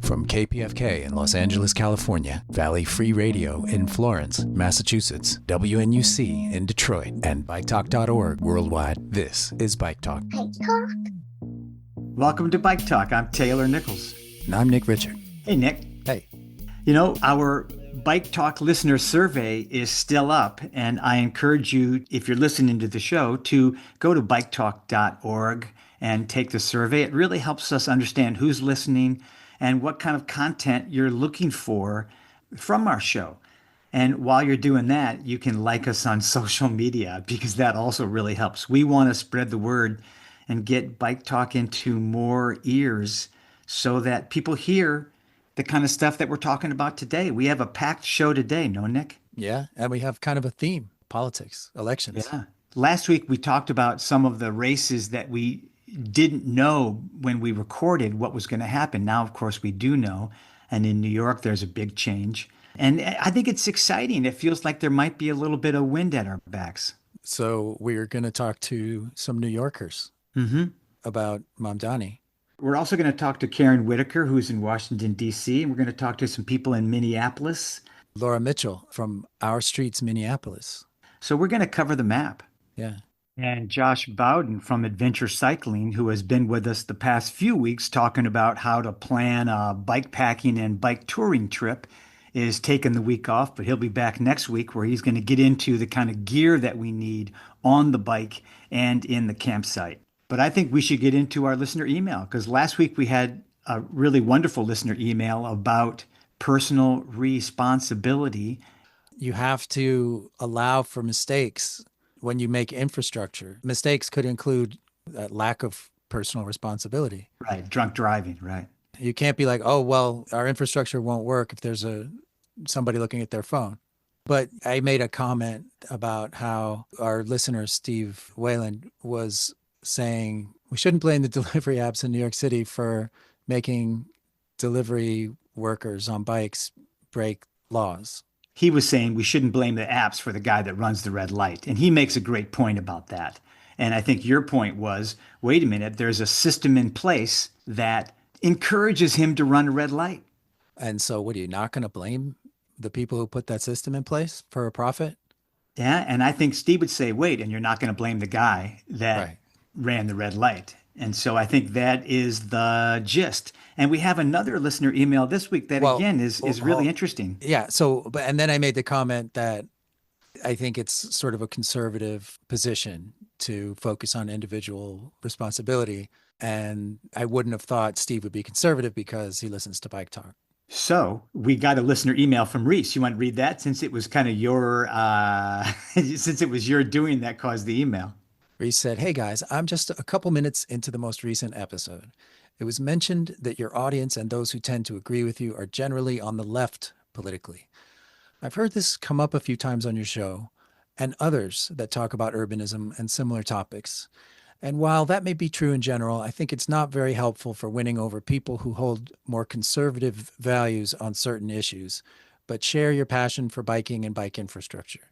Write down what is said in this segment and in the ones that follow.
From KPFK in Los Angeles, California, Valley Free Radio in Florence, Massachusetts, WNUC in Detroit, and BikeTalk.org worldwide, this is Bike Talk. Bike Talk. Welcome to Bike Talk. I'm Taylor Nichols. And I'm Nick Richard. Hey, Nick. Hey. You know, our Bike Talk listener survey is still up, and I encourage you, if you're listening to the show, to go to biketalk.org and take the survey. It really helps us understand who's listening and what kind of content you're looking for from our show. And while you're doing that, you can like us on social media because that also really helps. We want to spread the word and get Bike Talk into more ears so that people hear the kind of stuff that we're talking about today. We have a packed show today, no, Nick? Yeah, and we have kind of a theme, politics, elections. Yeah. Last week, we talked about some of the races that we didn't know when we recorded what was going to happen. Now, of course, we do know. And in New York, there's a big change. And I think it's exciting. It feels like there might be a little bit of wind at our backs. So we're going to talk to some New Yorkers about Mamdani. We're also going to talk to Caron Whitaker, who's in Washington, D.C. And we're going to talk to some people in Minneapolis. Laura Mitchell from Our Streets Minneapolis. So we're going to cover the map. Yeah. And Josh Bowden from Adventure Cycling, who has been with us the past few weeks talking about how to plan a bike packing and bike touring trip, is taking the week off, but he'll be back next week where he's going to get into the kind of gear that we need on the bike and in the campsite. But I think we should get into our listener email because last week we had a really wonderful listener email about personal responsibility. You have to allow for mistakes when you make infrastructure. Mistakes could include a lack of personal responsibility. Right. Drunk driving. Right. You can't be like, oh, well, our infrastructure won't work if there's somebody looking at their phone. But I made a comment about how our listener, Steve Wayland, was saying we shouldn't blame the delivery apps in New York City for making delivery workers on bikes break laws. He was saying we shouldn't blame the apps for the guy that runs the red light. And he makes a great point about that. And I think your point was, wait a minute, there's a system in place that encourages him to run a red light. And so what, are you not going to blame the people who put that system in place for a profit? Yeah. And I think Steve would say, wait, and you're not going to blame the guy that ran the red light. And so I think that is the gist. And we have another listener email this week that, again, is really interesting. Yeah. So, and then I made the comment that I think it's sort of a conservative position to focus on individual responsibility. And I wouldn't have thought Steve would be conservative because he listens to Bike Talk. So we got a listener email from Reese. You want to read that since it was kind of your, since it was your doing that caused the email? Reese said, hey guys, I'm just a couple minutes into the most recent episode. It was mentioned that your audience and those who tend to agree with you are generally on the left politically. I've heard this come up a few times on your show and others that talk about urbanism and similar topics. And while that may be true in general, I think it's not very helpful for winning over people who hold more conservative values on certain issues, but share your passion for biking and bike infrastructure.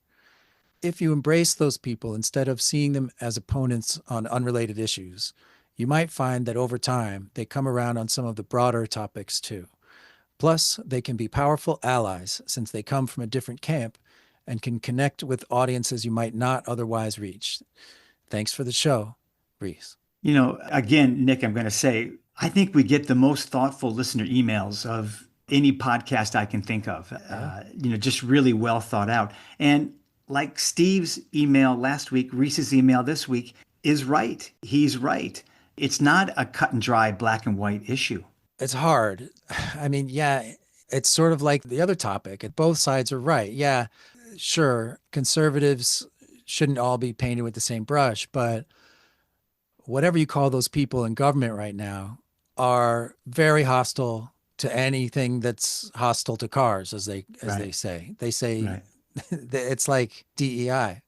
If you embrace those people instead of seeing them as opponents on unrelated issues, you might find that over time, they come around on some of the broader topics too. Plus, they can be powerful allies since they come from a different camp and can connect with audiences you might not otherwise reach. Thanks for the show, Reese. You know, again, Nick, I'm going to say, I think we get the most thoughtful listener emails of any podcast I can think of, just really well thought out. And like Steve's email last week, Reese's email this week is right. He's right. It's not a cut and dry black and white issue. It's hard. I mean, yeah, it's sort of like the other topic. Both sides are right. Yeah, sure. Conservatives shouldn't all be painted with the same brush, but whatever you call those people in government right now are very hostile to anything that's hostile to cars, as they say. They say it's like DEI.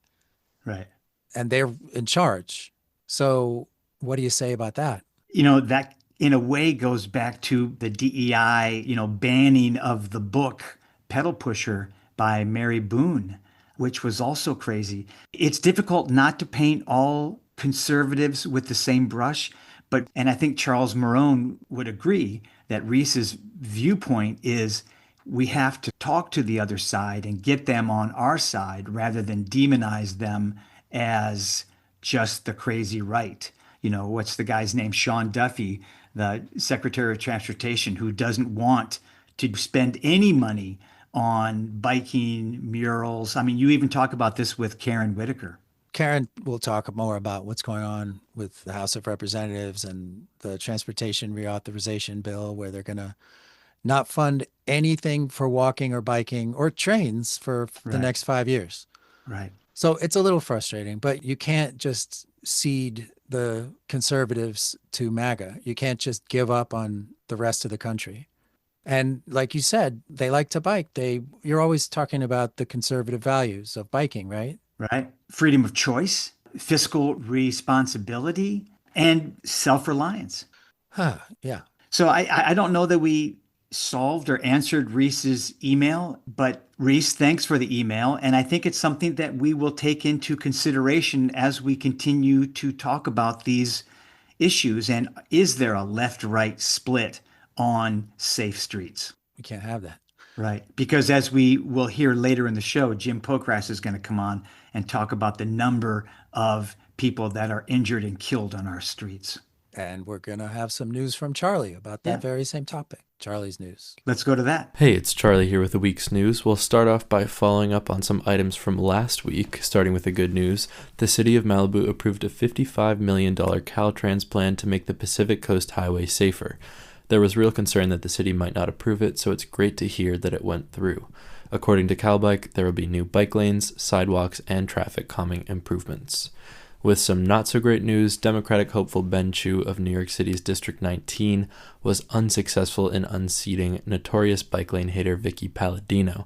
Right. And they're in charge. So what do you say about that? You know, that in a way goes back to the DEI, banning of the book Pedal Pusher by Mary Boone, which was also crazy. It's difficult not to paint all conservatives with the same brush, And I think Charles Marone would agree that Reese's viewpoint is we have to talk to the other side and get them on our side rather than demonize them as just the crazy right. What's the guy's name? Sean Duffy, the Secretary of Transportation, who doesn't want to spend any money on biking, murals. I mean, you even talk about this with Caron Whitaker. Caron will talk more about what's going on with the House of Representatives and the Transportation Reauthorization Bill, where they're going to not fund anything for walking or biking or trains for the Right. next 5 years. Right. So it's a little frustrating, but you can't just cede the conservatives to MAGA. You can't just give up on the rest of the country. And like you said, they like to bike. You're always talking about the conservative values of biking, right? Right. Freedom of choice, fiscal responsibility, and self-reliance. Yeah. So I don't know that we solved or answered Reese's email, but Reese, thanks for the email. And I think it's something that we will take into consideration as we continue to talk about these issues. And is there a left-right split on safe streets? We can't have that. Right. Because as we will hear later in the show, Jim Pocrass is going to come on and talk about the number of people that are injured and killed on our streets. And we're going to have some news from Charlie about that very same topic. Charlie's news. Let's go to that. Hey, it's Charlie here with the week's news. We'll start off by following up on some items from last week, starting with the good news. The City of Malibu approved a $55 million Caltrans plan to make the Pacific Coast Highway safer. There was real concern that the city might not approve it, so it's great to hear that it went through. According to CalBike, there will be new bike lanes, sidewalks, and traffic calming improvements. With some not-so-great news, Democratic hopeful Ben Chu of New York City's District 19 was unsuccessful in unseating notorious bike lane hater Vicky Palladino.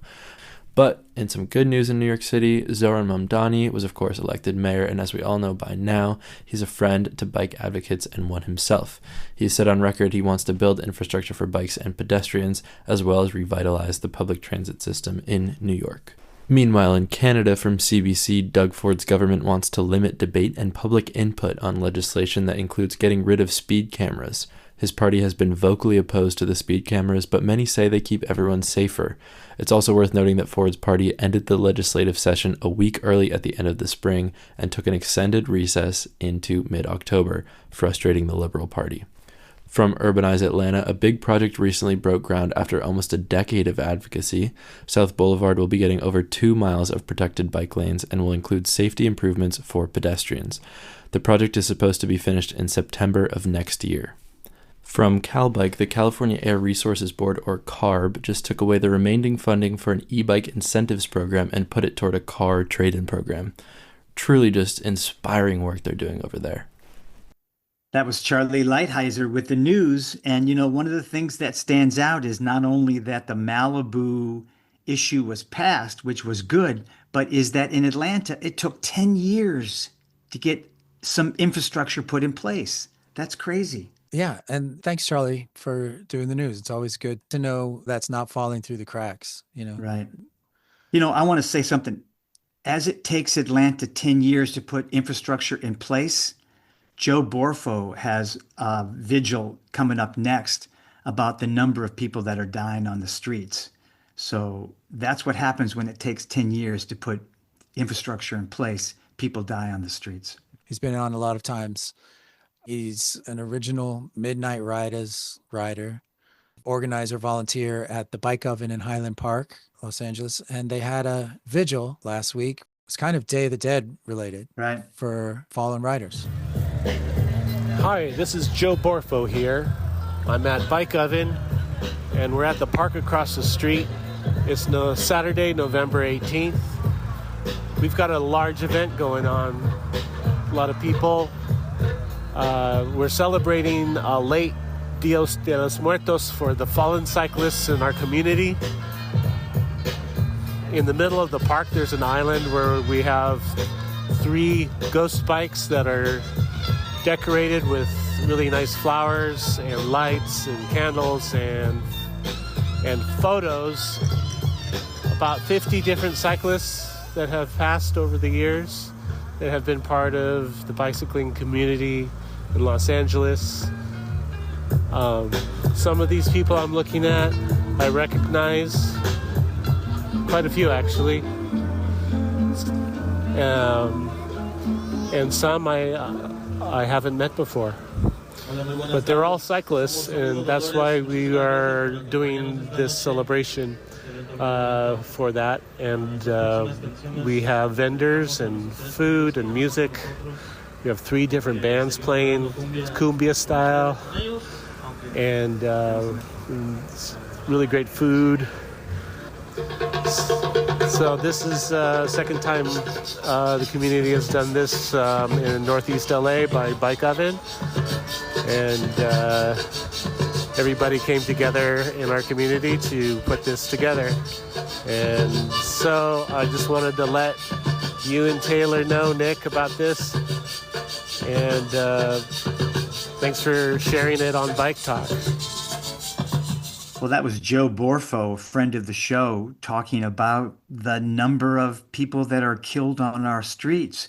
But in some good news in New York City, Zoran Mamdani was of course elected mayor, and as we all know by now, he's a friend to bike advocates and one himself. He said on record he wants to build infrastructure for bikes and pedestrians, as well as revitalize the public transit system in New York. Meanwhile, in Canada, from CBC, Doug Ford's government wants to limit debate and public input on legislation that includes getting rid of speed cameras. His party has been vocally opposed to the speed cameras, but many say they keep everyone safer. It's also worth noting that Ford's party ended the legislative session a week early at the end of the spring and took an extended recess into mid-October, frustrating the Liberal Party. From Urbanize Atlanta, a big project recently broke ground after almost a decade of advocacy. South Boulevard will be getting over 2 miles of protected bike lanes and will include safety improvements for pedestrians. The project is supposed to be finished in September of next year. From CalBike, the California Air Resources Board, or CARB, just took away the remaining funding for an e-bike incentives program and put it toward a car trade-in program. Truly just inspiring work they're doing over there. That was Charlie Lighthizer with the news. And, one of the things that stands out is not only that the Malibu issue was passed, which was good, but is that in Atlanta, it took 10 years to get some infrastructure put in place. That's crazy. Yeah. And thanks, Charlie, for doing the news. It's always good to know that's not falling through the cracks, Right. I want to say something. As it takes Atlanta 10 years to put infrastructure in place, Joe Borfo has a vigil coming up next about the number of people that are dying on the streets. So that's what happens when it takes 10 years to put infrastructure in place. People die on the streets. He's been on a lot of times. He's an original Midnight Riders rider, organizer, volunteer at the Bike Oven in Highland Park, Los Angeles. And they had a vigil last week. It's kind of Day of the Dead related, right, for fallen riders. Hi, this is Joe Borfo here. I'm at Bike Oven, and we're at the park across the street. It's Saturday, November 18th. We've got a large event going on. A lot of people. We're celebrating late Dia De Los Muertos for the fallen cyclists in our community. In the middle of the park, there's an island where we have 3 ghost bikes that are decorated with really nice flowers and lights and candles and photos. About 50 different cyclists that have passed over the years that have been part of the bicycling community in Los Angeles. Some of these people I'm looking at, I recognize, quite a few actually, and some I haven't met before. But they're all cyclists, and that's why we are doing this celebration for that. And we have vendors and food and music. We have 3 different bands playing, cumbia style, and it's really great food. So this is the second time the community has done this in Northeast LA by Bike Oven. And everybody came together in our community to put this together. And so I just wanted to let you and Taylor know, Nick, about this. And thanks for sharing it on Bike Talk. Well, that was Joe Borfo, friend of the show, talking about the number of people that are killed on our streets.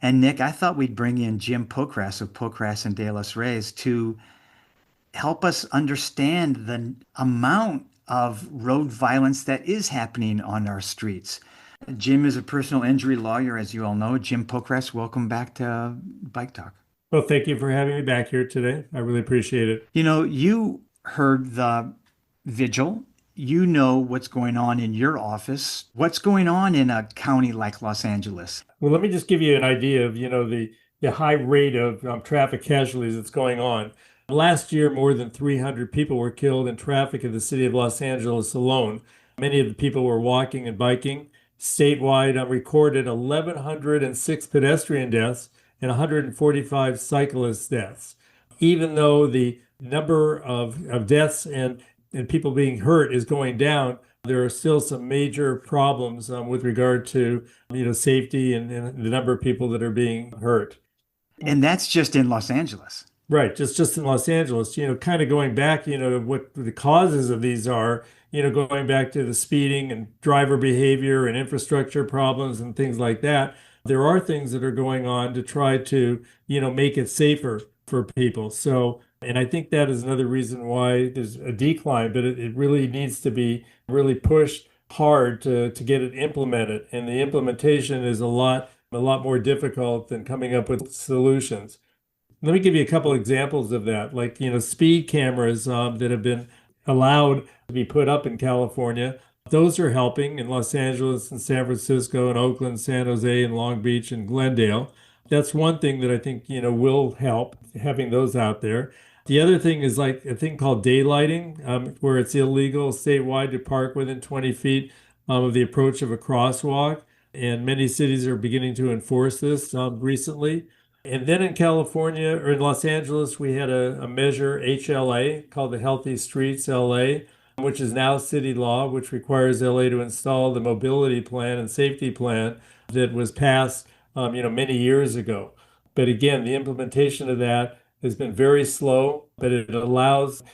And Nick, I thought we'd bring in Jim Pocrass of Pocrass and De Los Reyes to help us understand the amount of road violence that is happening on our streets. Jim is a personal injury lawyer, as you all know. Jim Pocrass, welcome back to Bike Talk. Well, thank you for having me back here today. I really appreciate it. You know, you heard the vigil. You know what's going on in your office. What's going on in a county like Los Angeles? Well, let me just give you an idea of, the high rate of traffic casualties that's going on. Last year, more than 300 people were killed in traffic in the city of Los Angeles alone. Many of the people were walking and biking. Statewide, recorded 1,106 pedestrian deaths and 145 cyclist deaths. Even though the number of deaths and people being hurt is going down, there are still some major problems with regard to safety and the number of people that are being hurt. And that's just in Los Angeles. Right, just in Los Angeles, kind of going back, to what the causes of these are, going back to the speeding and driver behavior and infrastructure problems and things like that. There are things that are going on to try to, make it safer for people. So, and I think that is another reason why there's a decline, but it really needs to be really pushed hard to get it implemented. And the implementation is a lot more difficult than coming up with solutions. Let me give you a couple examples of that, like, speed cameras that have been allowed to be put up in California. Those are helping in Los Angeles and San Francisco and Oakland, San Jose and Long Beach and Glendale. That's one thing that I think, will help, having those out there. The other thing is like a thing called daylighting, where it's illegal statewide to park within 20 feet of the approach of a crosswalk. And many cities are beginning to enforce this recently. And then in California, or in Los Angeles, we had a measure, HLA, called the Healthy Streets LA, which is now city law, which requires LA to install the mobility plan and safety plan that was passed, many years ago. But again, the implementation of that has been very slow, but it allows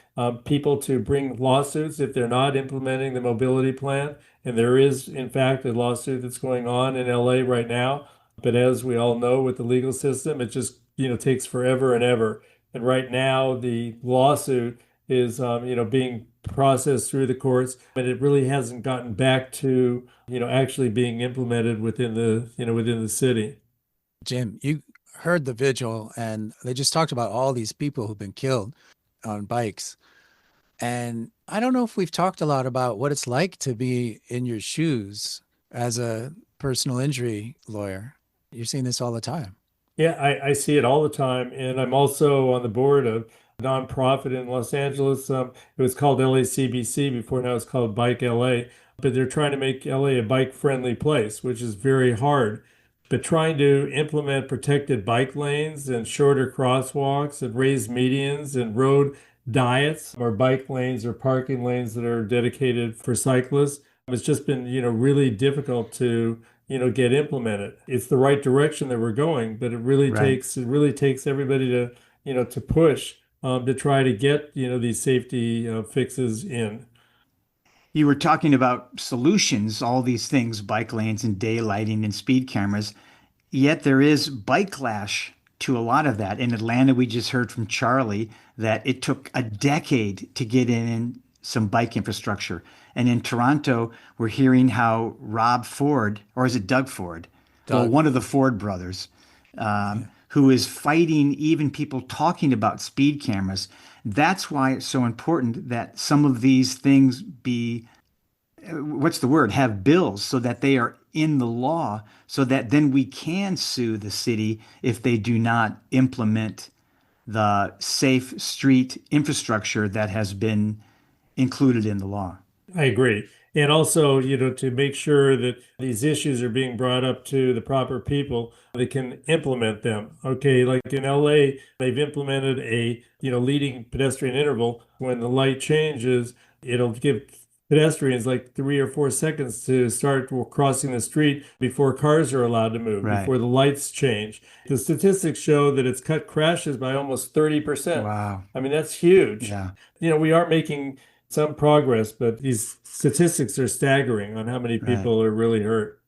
people to bring lawsuits if they're not implementing the mobility plan. And there is, in fact, a lawsuit that's going on in LA right now. But as we all know, with the legal system, it just, takes forever and ever. And right now, the lawsuit is, being processed through the courts, but it really hasn't gotten back to, actually being implemented within the city. Jim, you heard the vigil, and they just talked about all these people who've been killed on bikes. And I don't know if we've talked a lot about what it's like to be in your shoes as a personal injury lawyer. You're seeing this all the time. Yeah, I see it all the time. And I'm also on the board of a nonprofit in Los Angeles. It was called LACBC before, now it's called Bike LA. But they're trying to make LA a bike-friendly place, which is very hard. But trying to implement protected bike lanes and shorter crosswalks and raised medians and road diets or bike lanes or parking lanes that are dedicated for cyclists, it's just been, really difficult to get implemented. It's the right direction that we're going, but it really takes everybody to push to try to get these safety fixes in. You were talking about solutions, all these things, bike lanes and daylighting and speed cameras. Yet there is bike lash to a lot of that. In Atlanta, we just heard from Charlie that it took a decade to get in some bike infrastructure. And in Toronto, we're hearing how Rob Ford, or is it Doug Ford? Well, one of the Ford brothers, who is fighting even people talking about speed cameras. That's why it's so important that some of these things be, what's the word, have bills so that they are in the law, so that then we can sue the city if they do not implement the safe street infrastructure that has been included in the law. I agree. And also, to make sure that these issues are being brought up to the proper people that can implement them. Okay, like in LA, they've implemented a, leading pedestrian interval. When the light changes, it'll give pedestrians like 3 or 4 seconds to start crossing the street before cars are allowed to move, Right. before the lights change. The statistics show that it's cut crashes by almost 30%. Wow. I mean, that's huge. Yeah. We are making some progress, but these statistics are staggering on how many people are really hurt.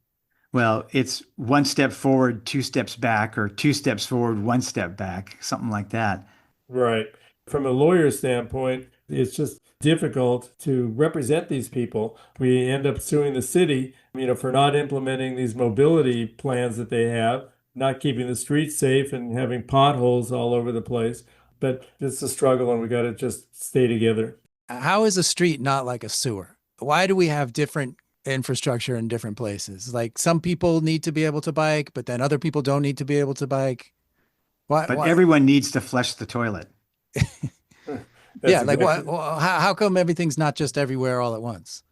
Well, it's 1 step forward, 2 steps back, or 2 steps forward, 1 step back, something like that. Right. From a lawyer standpoint, it's just difficult to represent these people. We end up suing the city, for not implementing these mobility plans that they have, not keeping the streets safe and having potholes all over the place. But it's a struggle, and we got to just stay together. How is a street not like a sewer? Why do we have different infrastructure in different places? Like some people need to be able to bike, but then other people don't need to be able to bike. Why? Everyone needs to flush the toilet. Yeah, like how come everything's not just everywhere all at once?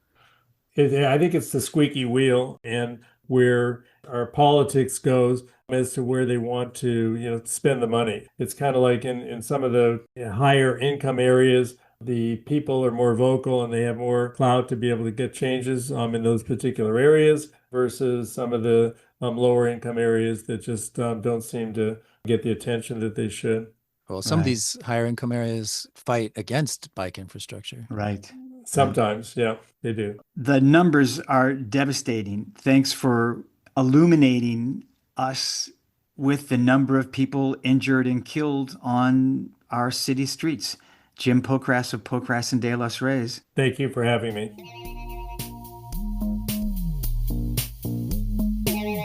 I think it's the squeaky wheel and where our politics goes as to where they want to, spend the money. It's kind of like in some of the higher income areas, the people are more vocal and they have more clout to be able to get changes in those particular areas versus some of the lower income areas that just don't seem to get the attention that they should. Well, some of these higher income areas fight against bike infrastructure. Right. Sometimes, yeah, they do. The numbers are devastating. Thanks for illuminating us with the number of people injured and killed on our city streets. Jim Pocrass of Pocrass and De Los Reyes. Thank you for having me.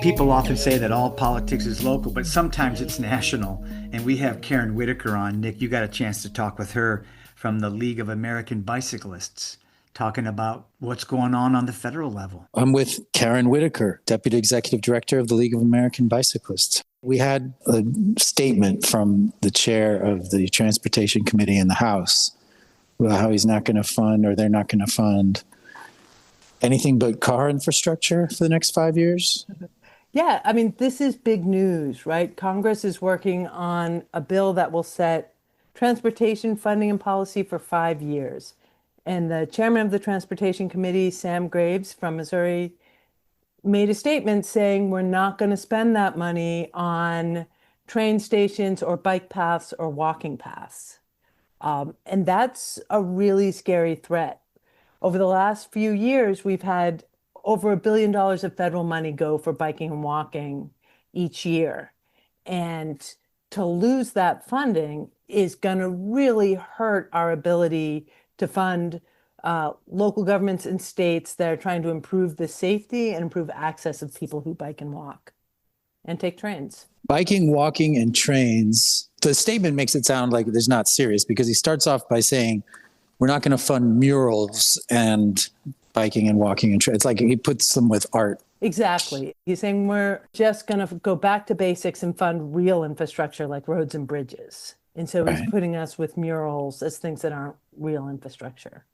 People often say that all politics is local, but sometimes it's national. And we have Caron Whitaker on. Nick, you got a chance to talk with her from the League of American Bicyclists, talking about what's going on the federal level. I'm with Caron Whitaker, Deputy Executive Director of the League of American Bicyclists. We had a statement from the chair of the Transportation Committee in the House about how he's not going to fund, or they're not going to fund, anything but car infrastructure for the next 5 years. Yeah, I mean, this is big news, right? Congress is working on a bill that will set transportation funding and policy for 5 years. And the chairman of the Transportation Committee, Sam Graves from Missouri, made a statement saying we're not going to spend that money on train stations or bike paths or walking paths. And that's a really scary threat. Over the last few years, we've had over $1 billion of federal money go for biking and walking each year. And to lose that funding is going to really hurt our ability to fund local governments and states that are trying to improve the safety and improve access of people who bike and walk and take trains. Biking, walking, and trains. The statement makes it sound like it's not serious because he starts off by saying, we're not going to fund murals and biking and walking and trains. It's like he puts them with art. Exactly. He's saying we're just going to go back to basics and fund real infrastructure like roads and bridges. And so he's putting us with murals as things that aren't real infrastructure.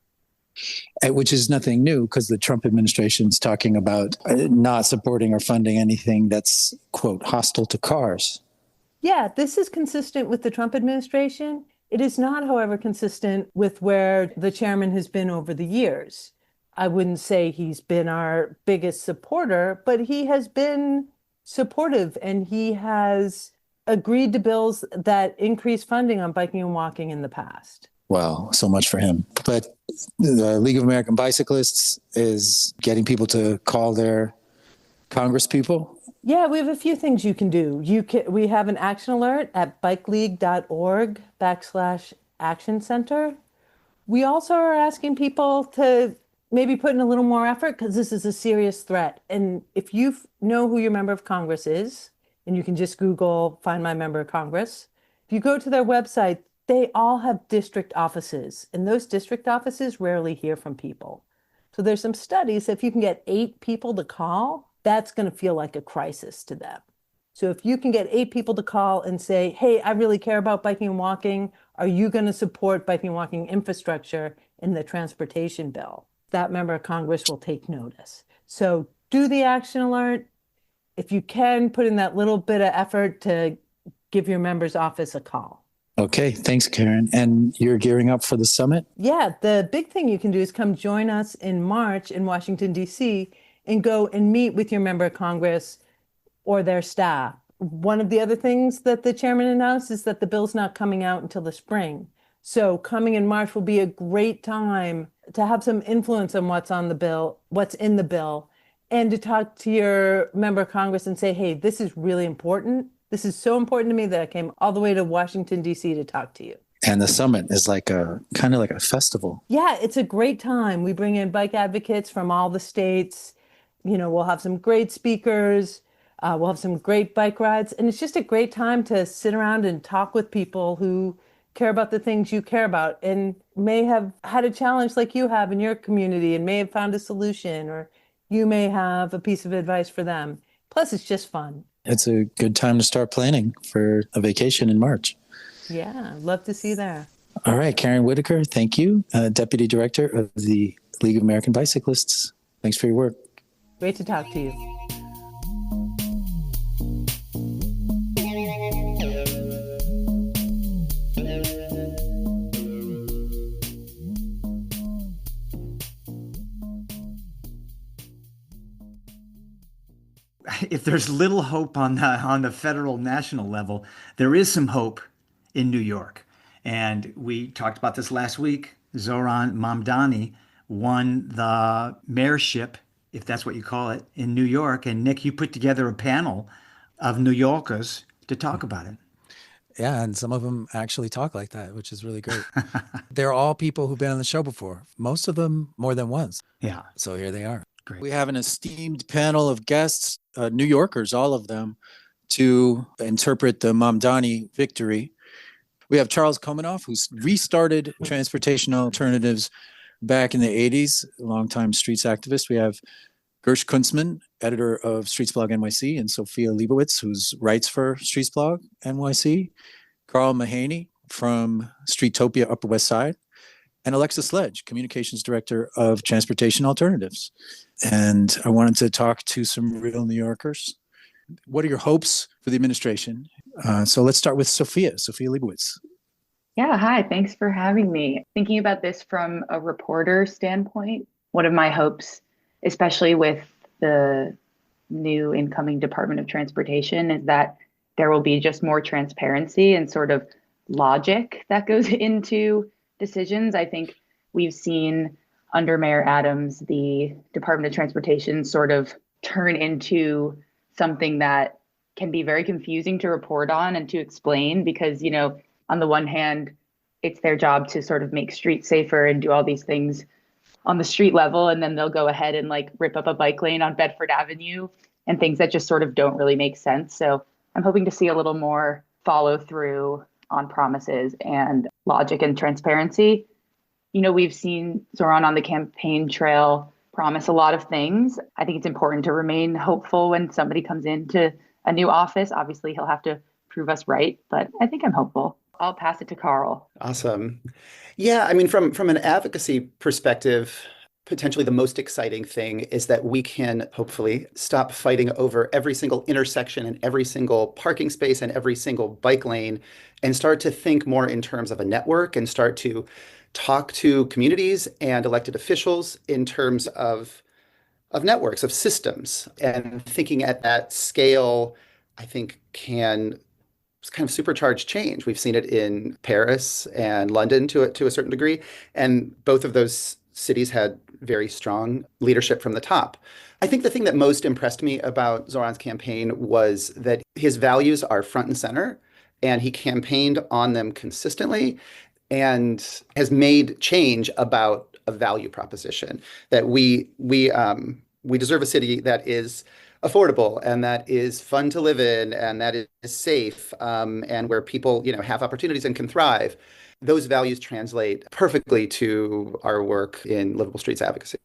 Which is nothing new because the Trump administration is talking about not supporting or funding anything that's, quote, hostile to cars. Yeah, this is consistent with the Trump administration. It is not, however, consistent with where the chairman has been over the years. I wouldn't say he's been our biggest supporter, but he has been supportive and he has agreed to bills that increase funding on biking and walking in the past. Well, so much for him. But the League of American Bicyclists is getting people to call their congresspeople. Yeah, we have a few things you can do. We have an action alert at bikeleague.org/action center. We also are asking people to maybe put in a little more effort because this is a serious threat. And if you know who your member of Congress is, and you can just Google find my member of Congress, if you go to their website, they all have district offices, and those district offices rarely hear from people. So there's some studies. If you can get 8 people to call, that's going to feel like a crisis to them. So if you can get 8 people to call and say, hey, I really care about biking and walking, are you going to support biking and walking infrastructure in the transportation bill? That member of Congress will take notice. So do the action alert. If you can, put in that little bit of effort to give your member's office a call. Okay, thanks, Caron. And you're gearing up for the summit? Yeah, the big thing you can do is come join us in March in Washington, D.C., and go and meet with your member of Congress or their staff. One of the other things that the chairman announced is that the bill's not coming out until the spring. So coming in March will be a great time to have some influence on what's on the bill, what's in the bill, and to talk to your member of Congress and say, hey, this is really important. This is so important to me that I came all the way to Washington, D.C. to talk to you. And the summit is like a kind of like a festival. Yeah, it's a great time. We bring in bike advocates from all the states. We'll have some great speakers. We'll have some great bike rides. And it's just a great time to sit around and talk with people who care about the things you care about and may have had a challenge like you have in your community and may have found a solution, or you may have a piece of advice for them. Plus, it's just fun. It's a good time to start planning for a vacation in March. Yeah, love to see you there. All right, Caron Whitaker, thank you. Deputy Director of the League of American Bicyclists. Thanks for your work. Great to talk to you. If there's little hope on the federal national level, there is some hope in New York. And we talked about this last week. Zohran Mamdani won the mayorship, if that's what you call it, in New York. And Nick, you put together a panel of New Yorkers to talk about it. Yeah, and some of them actually talk like that, which is really great. They're all people who've been on the show before, most of them more than once. Yeah. So here they are. Great. We have an esteemed panel of guests, New Yorkers, all of them, to interpret the Mamdani victory. We have Charles Komanoff, who's restarted transportation alternatives back in the 80s, a longtime streets activist. We have Gersh Kuntzman, editor of Streetsblog NYC, and Sophia Lebowitz, who writes for Streetsblog NYC. Carl Mahaney from Streetopia Upper West Side, and Alexa Sledge, communications director of Transportation Alternatives. And I wanted to talk to some real New Yorkers. What are your hopes for the administration? So let's start with Sophia Lebowitz. Yeah, hi, thanks for having me. Thinking about this from a reporter standpoint, one of my hopes, especially with the new incoming Department of Transportation, is that there will be just more transparency and sort of logic that goes into decisions. I think we've seen under Mayor Adams, the Department of Transportation sort of turn into something that can be very confusing to report on and to explain because, on the one hand, it's their job to sort of make streets safer and do all these things on the street level. And then they'll go ahead and rip up a bike lane on Bedford Avenue and things that just sort of don't really make sense. So I'm hoping to see a little more follow through on promises and logic and transparency. We've seen Zohran on the campaign trail promise a lot of things. I think it's important to remain hopeful when somebody comes into a new office. Obviously, he'll have to prove us right, but I think I'm hopeful. I'll pass it to Carl. Awesome. Yeah, I mean, from an advocacy perspective, potentially the most exciting thing is that we can hopefully stop fighting over every single intersection and every single parking space and every single bike lane and start to think more in terms of a network and start to talk to communities and elected officials in terms of networks, of systems. And thinking at that scale, I think can kind of supercharge change. We've seen it in Paris and London to a certain degree. And both of those cities had very strong leadership from the top. I think the thing that most impressed me about Zoran's campaign was that his values are front and center, and he campaigned on them consistently and has made change about a value proposition that we deserve a city that is affordable and that is fun to live in and that is safe, and where people, have opportunities and can thrive. Those values translate perfectly to our work in livable streets advocacy.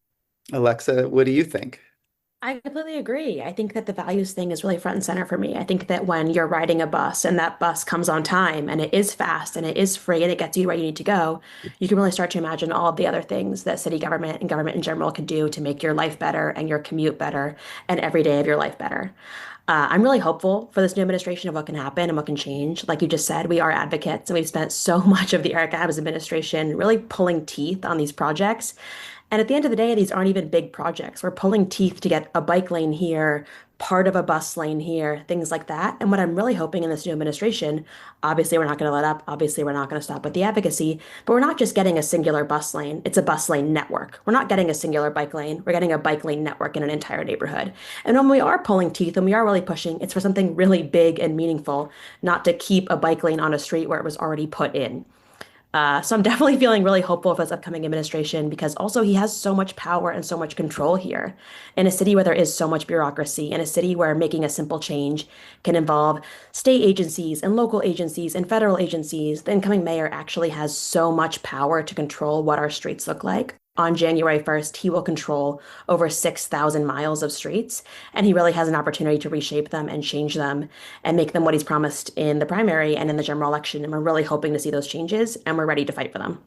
Alexa, what do you think? I completely agree. I think that the values thing is really front and center for me. I think that when you're riding a bus and that bus comes on time and it is fast and it is free and it gets you where you need to go, you can really start to imagine all of the other things that city government and government in general can do to make your life better and your commute better and every day of your life better. I'm really hopeful for this new administration of what can happen and what can change. Like you just said, we are advocates and we've spent so much of the Eric Adams administration really pulling teeth on these projects. And at the end of the day, these aren't even big projects. We're pulling teeth to get a bike lane here, part of a bus lane here, things like that. And what I'm really hoping in this new administration, obviously we're not going to let up. Obviously, we're not going to stop with the advocacy, but we're not just getting a singular bus lane. It's a bus lane network. We're not getting a singular bike lane. We're getting a bike lane network in an entire neighborhood. And when we are pulling teeth and we are really pushing, it's for something really big and meaningful, not to keep a bike lane on a street where it was already put in. So I'm definitely feeling really hopeful for this upcoming administration because also he has so much power and so much control here in a city where there is so much bureaucracy, in a city where making a simple change can involve state agencies and local agencies and federal agencies. The incoming mayor actually has so much power to control what our streets look like. On January 1st, he will control over 6,000 miles of streets, and he really has an opportunity to reshape them and change them and make them what he's promised in the primary and in the general election. And we're really hoping to see those changes, and we're ready to fight for them.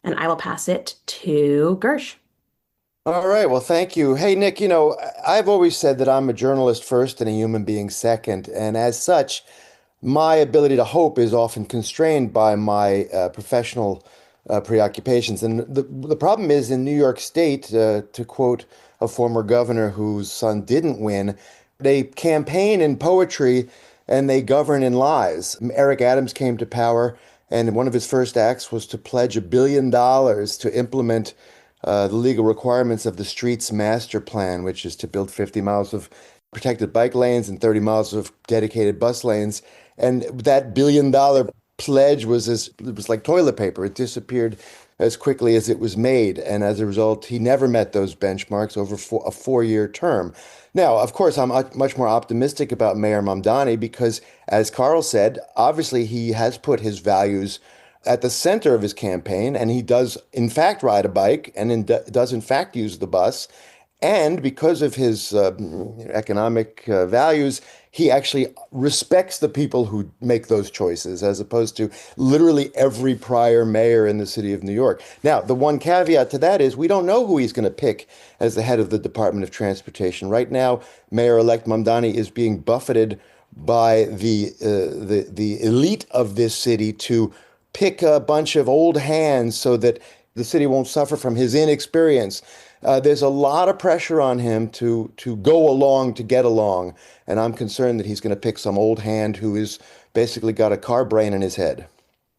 And I will pass it to Gersh. All right. Well, thank you. Hey, Nick, I've always said that I'm a journalist first and a human being second. And as such, my ability to hope is often constrained by my professional preoccupations. And the problem is in New York State, to quote a former governor whose son didn't win, they campaign in poetry and they govern in lies. Eric Adams came to power, and one of his first acts was to pledge $1 billion to implement the legal requirements of the Streets Master Plan, which is to build 50 miles of protected bike lanes and 30 miles of dedicated bus lanes. And that $1 billion pledge was like toilet paper. It disappeared as quickly as it was made. And as a result, he never met those benchmarks over a 4-year term. Now, of course, I'm much more optimistic about Mayor Mamdani because, as Carl said, obviously he has put his values at the center of his campaign, and he does, in fact, ride a bike and does, in fact, use the bus. And because of his economic values, he actually respects the people who make those choices, as opposed to literally every prior mayor in the city of New York. Now, the one caveat to that is we don't know who he's going to pick as the head of the Department of Transportation. Right now, Mayor-elect Mamdani is being buffeted by the elite of this city to pick a bunch of old hands so that the city won't suffer from his inexperience. There's a lot of pressure on him to go along to get along, and I'm concerned that he's going to pick some old hand who is basically got a car brain in his head.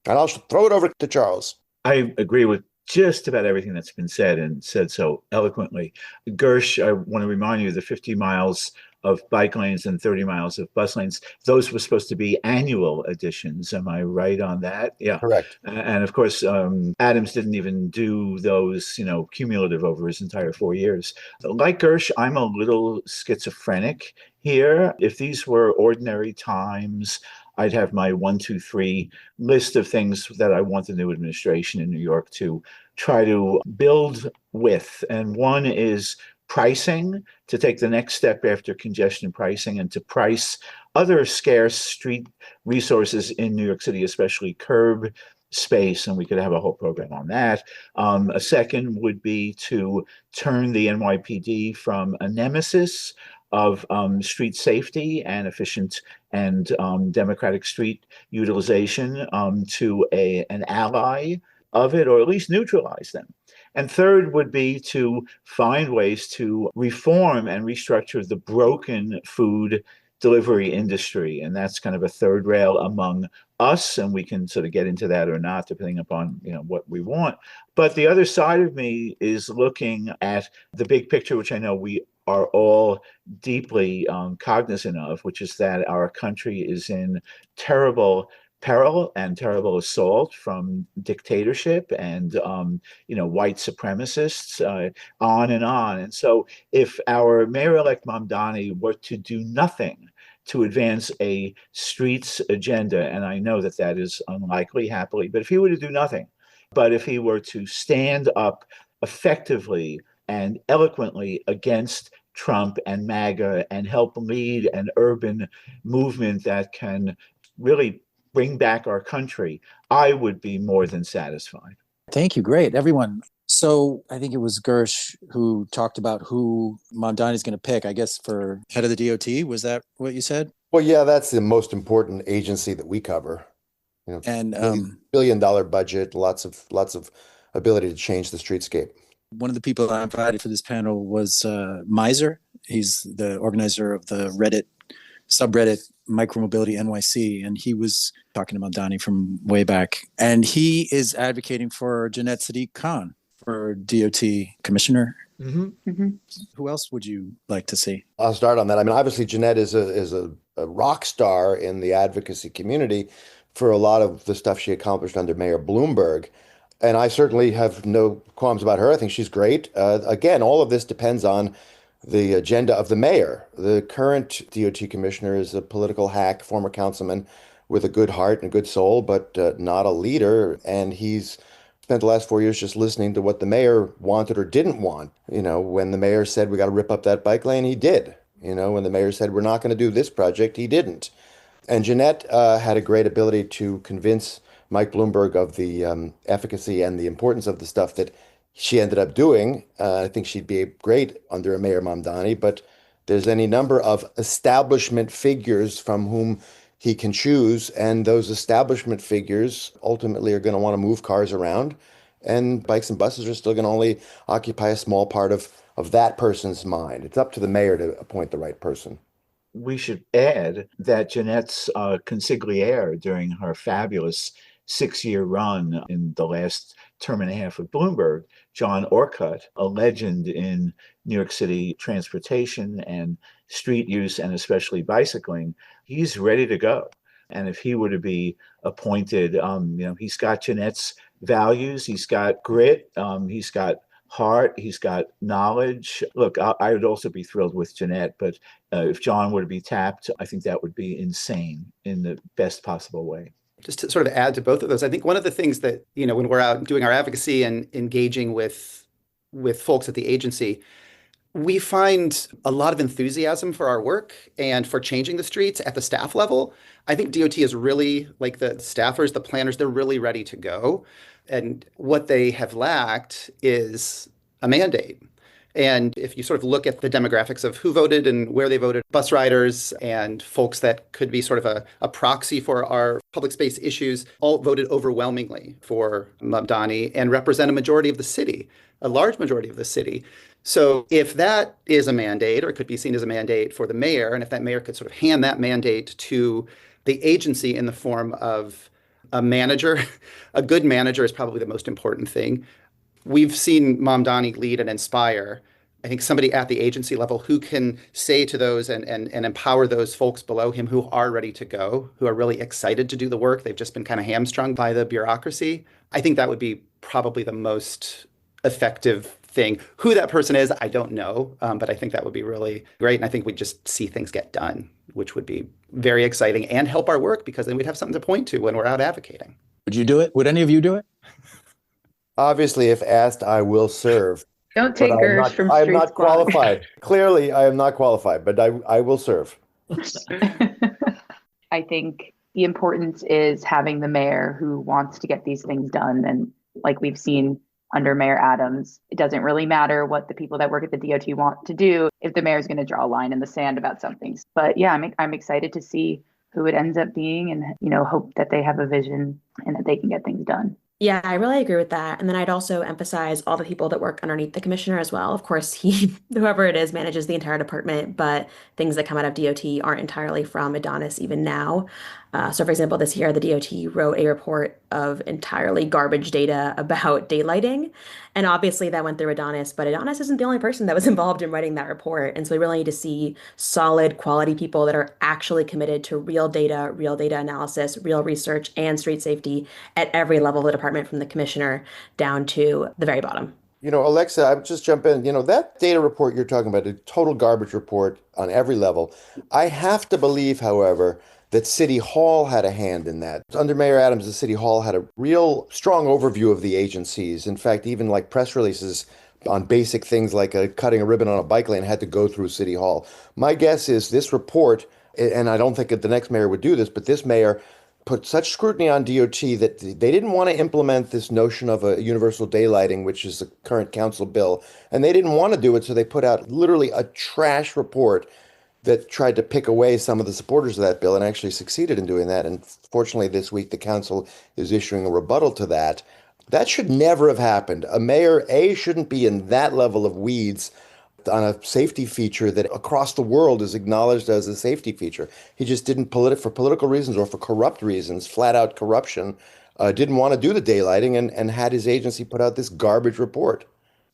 And I'll throw it over to Charles. I agree with just about everything that's been said and said so eloquently. Gersh, I want to remind you the 50 miles of bike lanes and 30 miles of bus lanes. Those were supposed to be annual additions. Am I right on that? Yeah. Correct. And of course, Adams didn't even do those, cumulative over his entire 4 years. Like Gersh, I'm a little schizophrenic here. If these were ordinary times, I'd have my 1, 2, 3 list of things that I want the new administration in New York to try to build with. And one is pricing, to take the next step after congestion pricing and to price other scarce street resources in New York City, especially curb space, and we could have a whole program on that. A second would be to turn the NYPD from a nemesis of street safety and efficient and democratic street utilization to an ally of it, or at least neutralize them. And third would be to find ways to reform and restructure the broken food delivery industry. And that's kind of a third rail among us. And we can sort of get into that or not, depending upon, what we want. But the other side of me is looking at the big picture, which I know we are all deeply cognizant of, which is that our country is in terrible peril and terrible assault from dictatorship and white supremacists, on and on. And so if our mayor-elect Mamdani were to do nothing to advance a streets agenda, and I know that that is unlikely, happily, but if he were to do nothing, but if he were to stand up effectively and eloquently against Trump and MAGA and help lead an urban movement that can really bring back our country, I would be more than satisfied. Thank you. Great. Everyone. So I think it was Gersh who talked about who Mamdani is going to pick, I guess, for head of the DOT. Was that what you said? Well, yeah, that's the most important agency that we cover. And billion-dollar budget, lots of ability to change the streetscape. One of the people I invited for this panel was Miser. He's the organizer of the Reddit subreddit Micromobility NYC, and he was talking to Mamdani from way back. And he is advocating for Jeanette Sadiq Khan for DOT commissioner. Mm-hmm. Mm-hmm. Who else would you like to see? I'll start on that. I mean, obviously, Jeanette is a rock star in the advocacy community for a lot of the stuff she accomplished under Mayor Bloomberg. And I certainly have no qualms about her. I think she's great. Again, all of this depends on the agenda of the mayor. The current DOT commissioner is a political hack, former councilman with a good heart and a good soul, but not a leader. And he's spent the last 4 years just listening to what the mayor wanted or didn't want. When the mayor said we got to rip up that bike lane, he did. When the mayor said we're not going to do this project, he didn't. And Jeanette had a great ability to convince Mike Bloomberg of the efficacy and the importance of the stuff that she ended up doing. I think she'd be great under a Mayor Mamdani, but there's any number of establishment figures from whom he can choose, and those establishment figures ultimately are going to want to move cars around, and bikes and buses are still going to only occupy a small part of that person's mind. It's up to the mayor to appoint the right person. We should add that Jeanette's consigliere during her fabulous 6-year run in the last term and a half of Bloomberg, John Orcutt, a legend in New York City transportation and street use, and especially bicycling, he's ready to go. And if he were to be appointed, he's got Jeanette's values, he's got grit, he's got heart, he's got knowledge. Look, I would also be thrilled with Jeanette, but if John were to be tapped, I think that would be insane in the best possible way. Just to sort of add to both of those, I think one of the things that, when we're out doing our advocacy and engaging with folks at the agency, we find a lot of enthusiasm for our work and for changing the streets at the staff level. I think DOT is really, like the staffers, the planners, they're really ready to go. And what they have lacked is a mandate. And if you sort of look at the demographics of who voted and where they voted, bus riders and folks that could be sort of a proxy for our public space issues, all voted overwhelmingly for Mamdani and represent a majority of the city, a large majority of the city. So if that is a mandate, or could be seen as a mandate for the mayor, and if that mayor could sort of hand that mandate to the agency in the form of a manager, a good manager is probably the most important thing. We've seen Mamdani lead and inspire. I think somebody at the agency level who can say to those and empower those folks below him who are ready to go, who are really excited to do the work. They've just been kind of hamstrung by the bureaucracy. I think that would be probably the most effective thing. Who that person is, I don't know, but I think that would be really great. And I think we'd just see things get done, which would be very exciting and help our work, because then we'd have something to point to when we're out advocating. Would you do it? Would any of you do it? Obviously, if asked, I will serve. Don't take Gersh from Streetsblog. I'm not qualified. Clearly, I am not qualified, but I will serve. I think the importance is having the mayor who wants to get these things done. And like we've seen under Mayor Adams, it doesn't really matter what the people that work at the DOT want to do if the mayor's going to draw a line in the sand about something. But yeah, I'm excited to see who it ends up being, and hope that they have a vision and that they can get things done. Yeah, I really agree with that. And then I'd also emphasize all the people that work underneath the commissioner as well. Of course, whoever it is, manages the entire department, but things that come out of DOT aren't entirely from Adonis even now. So, for example, this year, the DOT wrote a report of entirely garbage data about daylighting. And obviously, that went through Adonis, but Adonis isn't the only person that was involved in writing that report. And so, we really need to see solid, quality people that are actually committed to real data analysis, real research, and street safety at every level of the department, from the commissioner down to the very bottom. Alexa, I would just jump in. That data report you're talking about, a total garbage report on every level. I have to believe, however, that City Hall had a hand in that. Under Mayor Adams, the City Hall had a real strong overview of the agencies. In fact, even like press releases on basic things like cutting a ribbon on a bike lane had to go through City Hall. My guess is this report, and I don't think that the next mayor would do this, but this mayor put such scrutiny on DOT that they didn't want to implement this notion of a universal daylighting, which is the current council bill. And they didn't want to do it, so they put out literally a trash report that tried to pick away some of the supporters of that bill and actually succeeded in doing that. And fortunately, this week, the council is issuing a rebuttal to that. That should never have happened. A mayor, shouldn't be in that level of weeds on a safety feature that across the world is acknowledged as a safety feature. He just didn't for political reasons or for corrupt reasons, flat out corruption, didn't want to do the daylighting and had his agency put out this garbage report.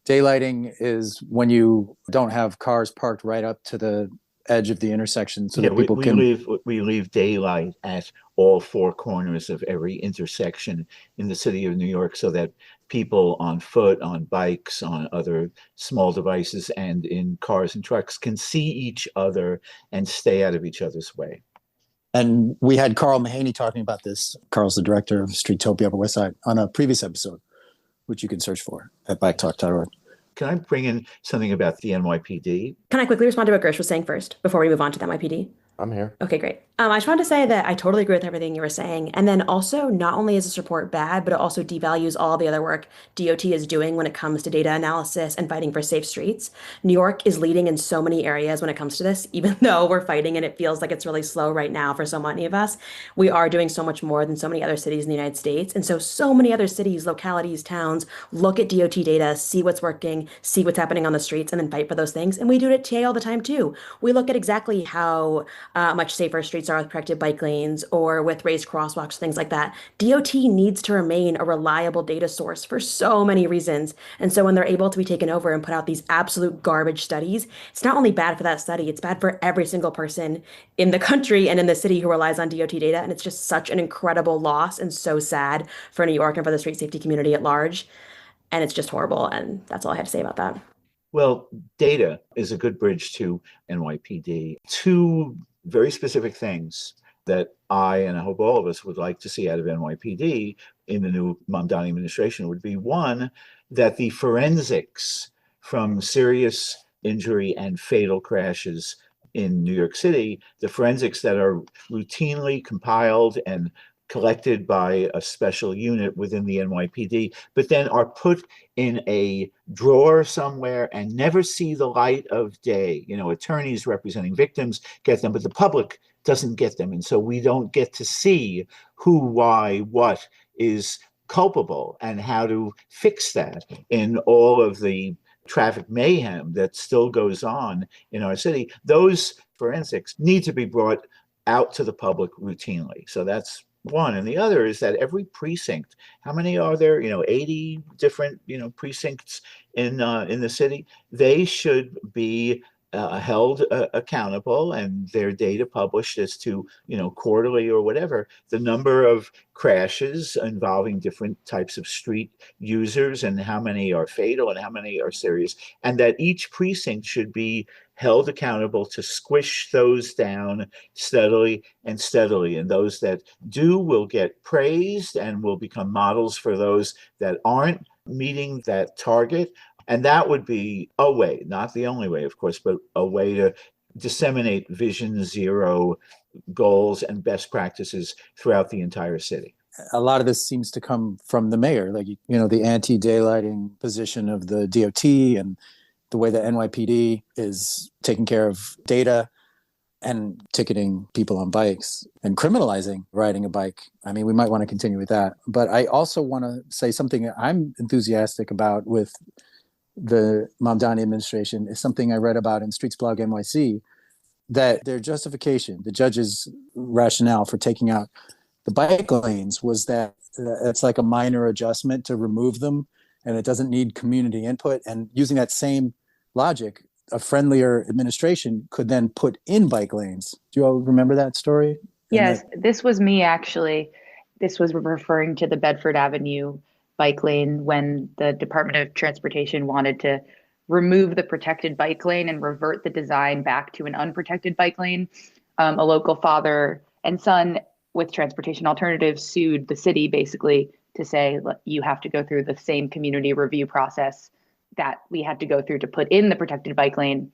Daylighting is when you don't have cars parked right up to the edge of the intersection so that people can... We leave daylight at all four corners of every intersection in the city of New York so that people on foot, on bikes, on other small devices, and in cars and trucks can see each other and stay out of each other's way. And we had Carl Mahaney talking about this. Carl's the director of Streetopia Upper West Side on a previous episode, which you can search for at biketalk.org. Can I bring in something about the NYPD? Can I quickly respond to what Gersh was saying first before we move on to the NYPD? I'm here. Okay, great. I just wanted to say that I totally agree with everything you were saying. And then also, not only is this report bad, but it also devalues all the other work DOT is doing when it comes to data analysis and fighting for safe streets. New York is leading in so many areas when it comes to this, even though we're fighting and it feels like it's really slow right now for so many of us. We are doing so much more than so many other cities in the United States. And so many other cities, localities, towns look at DOT data, see what's working, see what's happening on the streets, and then fight for those things. And we do it at TA all the time too. We look at exactly how much safer streets are with corrected bike lanes or with raised crosswalks, things like that. DOT needs to remain a reliable data source for so many reasons. And so when they're able to be taken over and put out these absolute garbage studies, it's not only bad for that study, it's bad for every single person in the country and in the city who relies on DOT data. And it's just such an incredible loss and so sad for New York and for the street safety community at large. And it's just horrible. And that's all I have to say about that. Well, data is a good bridge to NYPD. Two very specific things that I, and I hope all of us, would like to see out of NYPD in the new Mamdani administration would be, one, that the forensics from serious injury and fatal crashes in New York City, the forensics that are routinely compiled and collected by a special unit within the NYPD, but then are put in a drawer somewhere and never see the light of day. Attorneys representing victims get them, but the public doesn't get them. And so we don't get to see who, why, what is culpable and how to fix that in all of the traffic mayhem that still goes on in our city. Those forensics need to be brought out to the public routinely. So that's one. And the other is that every precinct, how many are there? 80 different, precincts in the city. They should be held accountable and their data published as to, quarterly or whatever, the number of crashes involving different types of street users and how many are fatal and how many are serious. And that each precinct should be held accountable to squish those down steadily. And those that do will get praised and will become models for those that aren't meeting that target. And that would be a way, not the only way, of course, but a way to disseminate Vision Zero goals and best practices throughout the entire city. A lot of this seems to come from the mayor, like, the anti-daylighting position of the DOT and the way the NYPD is taking care of data. and ticketing people on bikes and criminalizing riding a bike. I mean, we might want to continue with that. But I also want to say something I'm enthusiastic about with the Mamdani administration is something I read about in Streetsblog NYC, that their justification, the judge's rationale for taking out the bike lanes was that it's like a minor adjustment to remove them and it doesn't need community input. And using that same logic, a friendlier administration could then put in bike lanes. Do you all remember that story? Yes, this was me actually. This was referring to the Bedford Avenue bike lane when the Department of Transportation wanted to remove the protected bike lane and revert the design back to an unprotected bike lane. A local father and son with Transportation Alternatives sued the city basically to say, you have to go through the same community review process that we had to go through to put in the protected bike lane.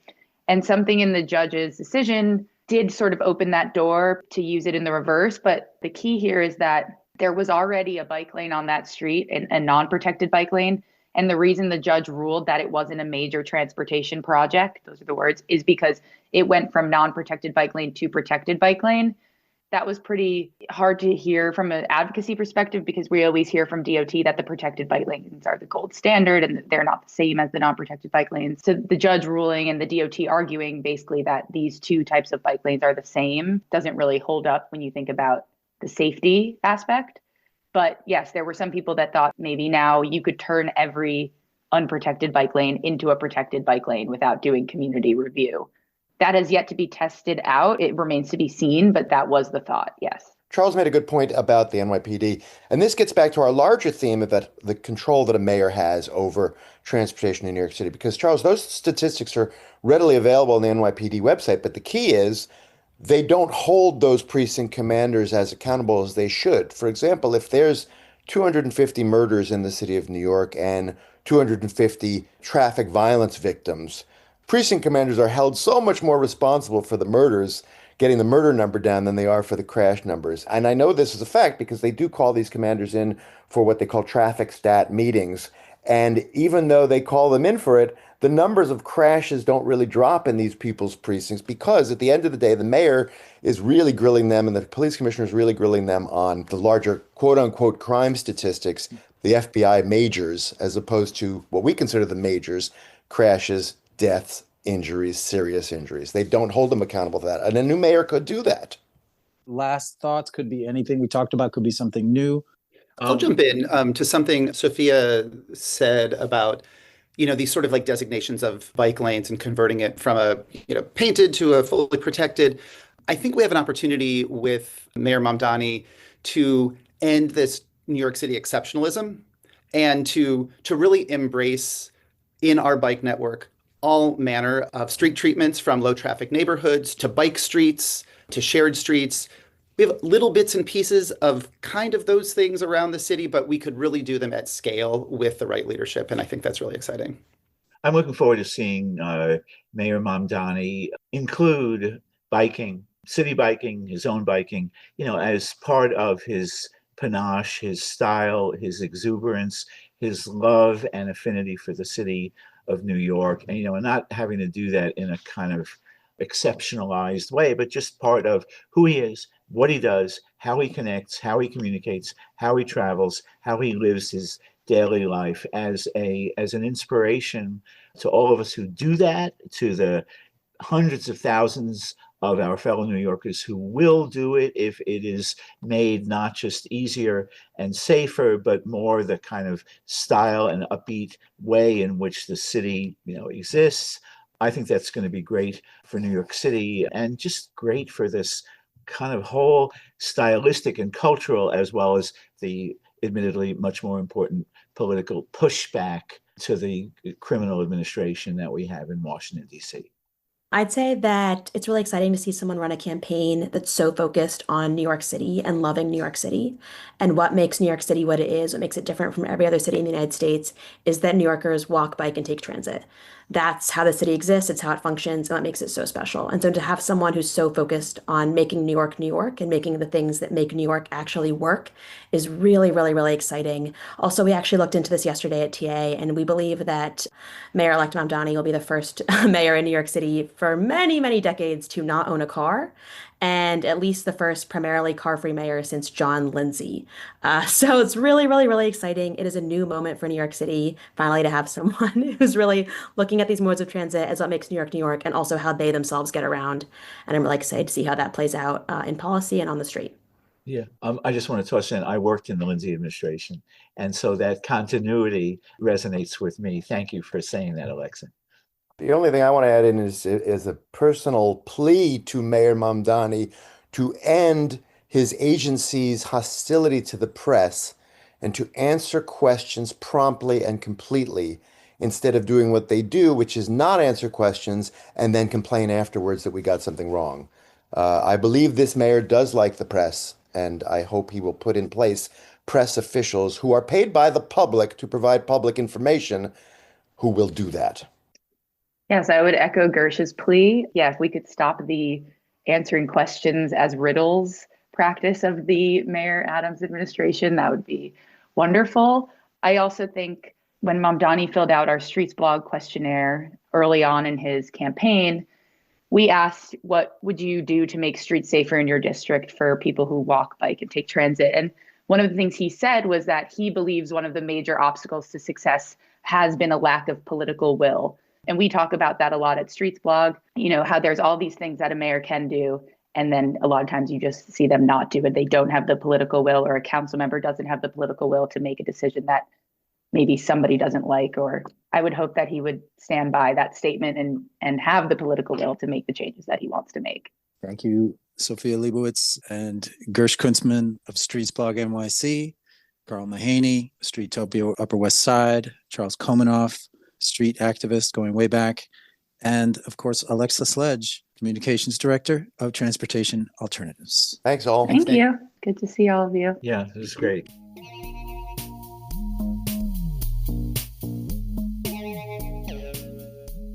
And something in the judge's decision did sort of open that door to use it in the reverse. But the key here is that there was already a bike lane on that street, a non-protected bike lane. And the reason the judge ruled that it wasn't a major transportation project, those are the words, is because it went from non-protected bike lane to protected bike lane. That was pretty hard to hear from an advocacy perspective because we always hear from DOT that the protected bike lanes are the gold standard and that they're not the same as the non-protected bike lanes. So the judge ruling and the DOT arguing basically that these two types of bike lanes are the same doesn't really hold up when you think about the safety aspect. But yes, there were some people that thought maybe now you could turn every unprotected bike lane into a protected bike lane without doing community review. That has yet to be tested out. It remains to be seen, but that was the thought, yes. Charles made a good point about the NYPD, and this gets back to our larger theme about the control that a mayor has over transportation in New York City. Because, Charles, those statistics are readily available on the NYPD website, but the key is they don't hold those precinct commanders as accountable as they should. For example, if there's 250 murders in the city of New York and 250 traffic violence victims, precinct commanders are held so much more responsible for the murders, getting the murder number down, than they are for the crash numbers. And I know this is a fact because they do call these commanders in for what they call traffic stat meetings. And even though they call them in for it, the numbers of crashes don't really drop in these people's precincts because at the end of the day, the mayor is really grilling them and the police commissioner is really grilling them on the larger quote unquote crime statistics, the FBI majors, as opposed to what we consider the majors, crashes, deaths, injuries, serious injuries. They don't hold them accountable for that. And a new mayor could do that. Last thoughts could be anything we talked about, could be something new. I'll jump in to something Sophia said about, these sort of like designations of bike lanes and converting it from a, painted to a fully protected. I think we have an opportunity with Mayor Mamdani to end this New York City exceptionalism and to really embrace in our bike network all manner of street treatments, from low traffic neighborhoods to bike streets to shared streets. We have little bits and pieces of kind of those things around the city, but we could really do them at scale with the right leadership. And I think that's really exciting. I'm looking forward to seeing Mayor Mamdani include biking, city biking, his own biking, as part of his panache, his style, his exuberance, his love and affinity for the city of New York, and not having to do that in a kind of exceptionalized way, but just part of who he is, what he does, how he connects, how he communicates, how he travels, how he lives his daily life as an inspiration to all of us who do that, to the hundreds of thousands of our fellow New Yorkers who will do it if it is made not just easier and safer, but more the kind of style and upbeat way in which the city, exists. I think that's going to be great for New York City and just great for this kind of whole stylistic and cultural, as well as the admittedly much more important political pushback to the criminal administration that we have in Washington, D.C. I'd say that it's really exciting to see someone run a campaign that's so focused on New York City and loving New York City. And what makes New York City what it is, what makes it different from every other city in the United States, is that New Yorkers walk, bike, and take transit. That's how the city exists, it's how it functions, and that makes it so special. And so to have someone who's so focused on making New York, New York, and making the things that make New York actually work is really, really, really exciting. Also, we actually looked into this yesterday at TA, and we believe that Mayor-elect Mamdani will be the first mayor in New York City for many, many decades to not own a car, and at least the first primarily car-free mayor since John Lindsay. So it's really, really, really exciting. It is a new moment for New York City, finally to have someone who's really looking at these modes of transit as what makes New York, New York, and also how they themselves get around. And I'm really excited to see how that plays out in policy and on the street. Yeah, I just want to toss in, I worked in the Lindsay administration, and so that continuity resonates with me. Thank you for saying that, Alexa. The only thing I want to add in is a personal plea to Mayor Mamdani to end his agency's hostility to the press and to answer questions promptly and completely instead of doing what they do, which is not answer questions and then complain afterwards that we got something wrong. I believe this mayor does like the press, and I hope he will put in place press officials who are paid by the public to provide public information who will do that. Yes, I would echo Gersh's plea. Yeah, if we could stop the answering questions as riddles practice of the Mayor Adams administration, that would be wonderful. I also think when Mamdani filled out our Streetsblog questionnaire early on in his campaign, we asked, what would you do to make streets safer in your district for people who walk, bike, and take transit? And one of the things he said was that he believes one of the major obstacles to success has been a lack of political will. And we talk about that a lot at Streetsblog, how there's all these things that a mayor can do. And then a lot of times you just see them not do it. They don't have the political will, or a council member doesn't have the political will to make a decision that maybe somebody doesn't like. Or I would hope that he would stand by that statement and have the political will to make the changes that he wants to make. Thank you, Sophia Lebowitz and Gersh Kuntzman of Streetsblog NYC, Carl Mahaney, Streetopia Upper West Side, Charles Komanoff, street activist going way back, and of course, Alexa Sledge, Communications Director of Transportation Alternatives. Thanks all. Thank you. Good to see all of you. Yeah, this is great.